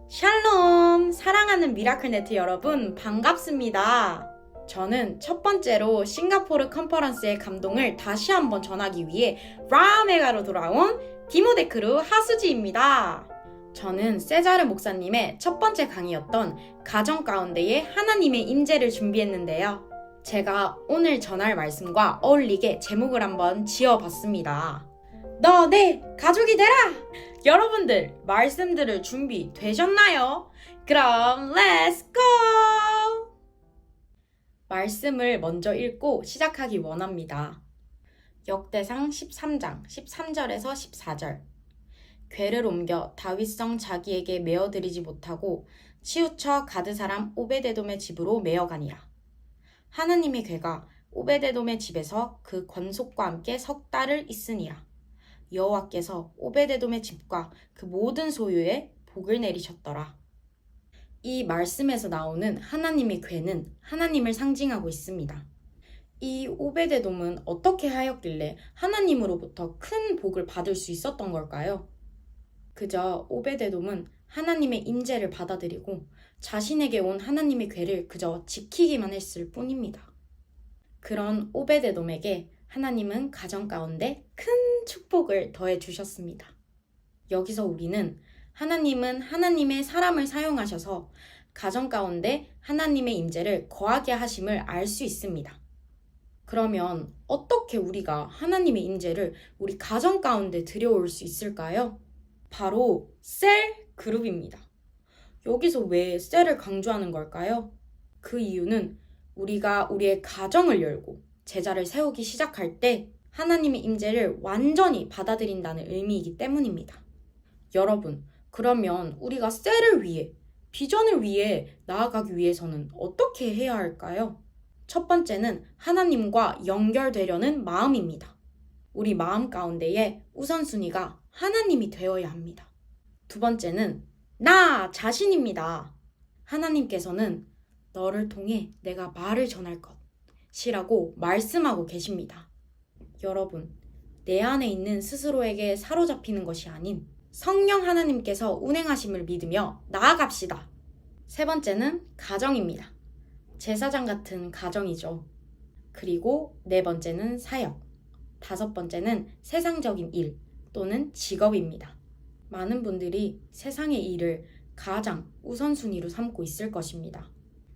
샬롬! 사랑하는 미라클네트 여러분, 반갑습니다. 저는 첫 번째로 싱가포르 컨퍼런스의 감동을 다시 한번 전하기 위해 라메가로 돌아온 디모데크루 하수지입니다. 저는 세자르 목사님의 첫 번째 강의였던 가정 가운데에 하나님의 임재를 준비했는데요. 제가 오늘 전할 말씀과 어울리게 제목을 한번 지어봤습니다. 너 내 가족이 되라! 여러분들 말씀 들을 준비 되셨나요? 그럼 렛츠 고! 말씀을 먼저 읽고 시작하기 원합니다. 역대상 13장 13절에서 14절. 궤를 옮겨 다윗성 자기에게 메어드리지 못하고 치우쳐 가드 사람 오베데돔의 집으로 메어가니라. 하나님의 궤가 오베데돔의 집에서 그 권속과 함께 석 달을 있으니라. 여호와께서 오베데돔의 집과 그 모든 소유에 복을 내리셨더라. 이 말씀에서 나오는 하나님의 궤는 하나님을 상징하고 있습니다. 이 오베데돔은 어떻게 하였길래 하나님으로부터 큰 복을 받을 수 있었던 걸까요? 그저 오베데돔은 하나님의 임재를 받아들이고 자신에게 온 하나님의 궤를 그저 지키기만 했을 뿐입니다. 그런 오베데돔에게 하나님은 가정 가운데 큰 축복을 더해 주셨습니다. 여기서 우리는 하나님은 하나님의 사람을 사용하셔서 가정 가운데 하나님의 임재를 거하게 하심을 알 수 있습니다. 그러면 어떻게 우리가 하나님의 임재를 우리 가정 가운데 들여올 수 있을까요? 바로 셀 그룹입니다. 여기서 왜 셀을 강조하는 걸까요? 그 이유는 우리가 우리의 가정을 열고 제자를 세우기 시작할 때 하나님의 임재를 완전히 받아들인다는 의미이기 때문입니다. 여러분, 그러면 우리가 셀을 위해, 비전을 위해 나아가기 위해서는 어떻게 해야 할까요? 첫 번째는 하나님과 연결되려는 마음입니다. 우리 마음 가운데에 우선순위가 하나님이 되어야 합니다. 두 번째는 나 자신입니다. 하나님께서는 너를 통해 내가 말을 전할 것이라고 말씀하고 계십니다. 여러분, 내 안에 있는 스스로에게 사로잡히는 것이 아닌 성령 하나님께서 운행하심을 믿으며 나아갑시다. 세 번째는 가정입니다. 제사장 같은 가정이죠. 그리고 네 번째는 사역. 다섯 번째는 세상적인 일 또는 직업입니다. 많은 분들이 세상의 일을 가장 우선순위로 삼고 있을 것입니다.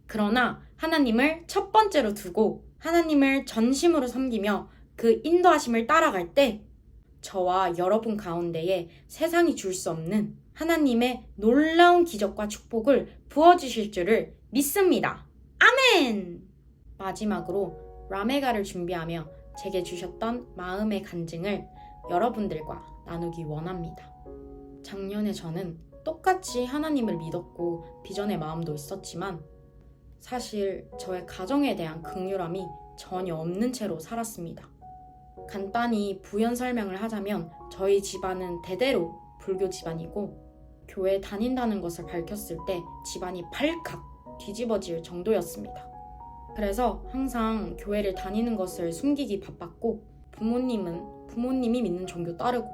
그러나 하나님을 첫 번째로 두고 하나님을 전심으로 섬기며 그 인도하심을 따라갈 때 저와 여러분 가운데에 세상이 줄 수 없는 하나님의 놀라운 기적과 축복을 부어주실 줄을 믿습니다. 아멘! 마지막으로 라메가를 준비하며 제게 주셨던 마음의 간증을 여러분들과 나누기 원합니다. 작년에 저는 똑같이 하나님을 믿었고 비전의 마음도 있었지만 사실 저의 가정에 대한 긍휼함이 전혀 없는 채로 살았습니다. 간단히 부연 설명을 하자면 저희 집안은 대대로 불교 집안이고 교회 다닌다는 것을 밝혔을 때 집안이 발칵 뒤집어질 정도였습니다. 그래서 항상 교회를 다니는 것을 숨기기 바빴고 부모님이 믿는 종교 따르고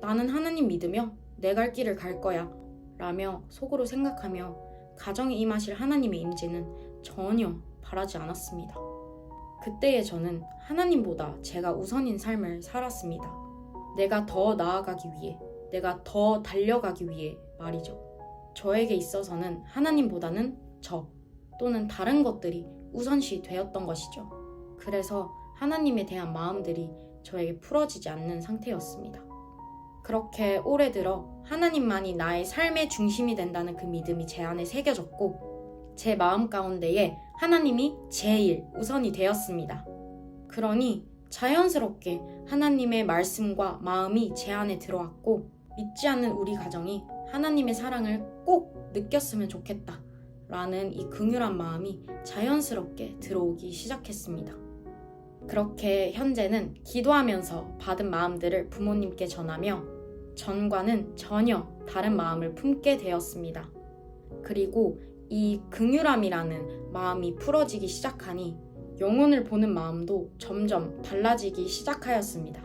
나는 하나님 믿으며 내 갈 길을 갈 거야 라며 속으로 생각하며 가정에 임하실 하나님의 임재는 전혀 바라지 않았습니다. 그때의 저는 하나님보다 제가 우선인 삶을 살았습니다. 내가 더 나아가기 위해, 내가 더 달려가기 위해 말이죠. 저에게 있어서는 하나님보다는 저 또는 다른 것들이 우선시 되었던 것이죠. 그래서 하나님에 대한 마음들이 저에게 풀어지지 않는 상태였습니다. 그렇게 오래 들어 하나님만이 나의 삶의 중심이 된다는 그 믿음이 제 안에 새겨졌고 제 마음 가운데에 하나님이 제일 우선이 되었습니다. 그러니 자연스럽게 하나님의 말씀과 마음이 제 안에 들어왔고 믿지 않는 우리 가정이 하나님의 사랑을 꼭 느꼈으면 좋겠다 라는 이 긍휼한 마음이 자연스럽게 들어오기 시작했습니다. 그렇게 현재는 기도하면서 받은 마음들을 부모님께 전하며 전과는 전혀 다른 마음을 품게 되었습니다. 그리고 이 긍휼함이라는 마음이 풀어지기 시작하니 영혼을 보는 마음도 점점 달라지기 시작하였습니다.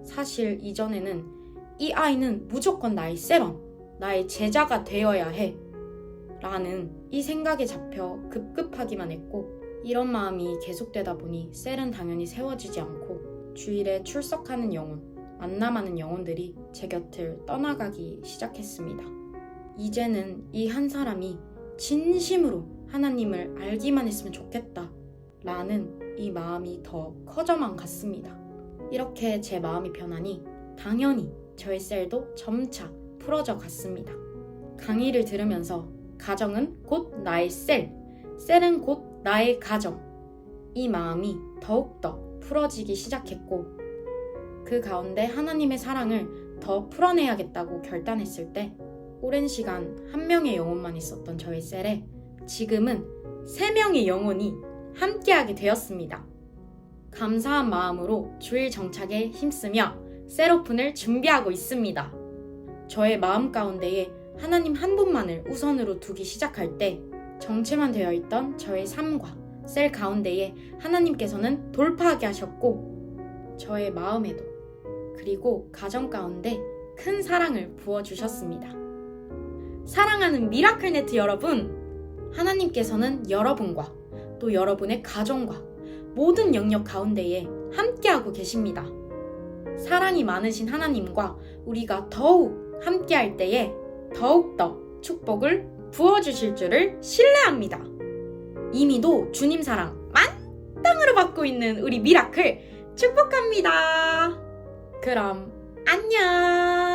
사실 이전에는 이 아이는 무조건 나의 세럼, 나의 제자가 되어야 해. 라는 이 생각에 잡혀 급급하기만 했고, 이런 마음이 계속되다 보니 셀은 당연히 세워지지 않고 주일에 출석하는 영혼, 만남하는 영혼들이 제 곁을 떠나가기 시작했습니다. 이제는 이 한 사람이 진심으로 하나님을 알기만 했으면 좋겠다 라는 이 마음이 더 커져만 갔습니다. 이렇게 제 마음이 변하니 당연히 저의 셀도 점차 풀어져 갔습니다. 강의를 들으면서 가정은 곧 나의 셀, 셀은 곧 나의 가정, 이 마음이 더욱더 풀어지기 시작했고, 그 가운데 하나님의 사랑을 더 풀어내야겠다고 결단했을 때 오랜 시간 한 명의 영혼만 있었던 저의 셀에 지금은 3명의 영혼이 함께하게 되었습니다. 감사한 마음으로 주일 정착에 힘쓰며 셀 오픈을 준비하고 있습니다. 저의 마음 가운데에 하나님 한 분만을 우선으로 두기 시작할 때 정체만 되어 있던 저의 삶과 셀 가운데에 하나님께서는 돌파하게 하셨고, 저의 마음에도 그리고 가정 가운데 큰 사랑을 부어주셨습니다. 사랑하는 미라클네트 여러분, 하나님께서는 여러분과 또 여러분의 가정과 모든 영역 가운데에 함께하고 계십니다. 사랑이 많으신 하나님과 우리가 더욱 함께할 때에 더욱더 축복을 부어주실 줄을 신뢰합니다. 이미도 주님 사랑 만땅으로 받고 있는 우리 미라클 축복합니다. 그럼 안녕.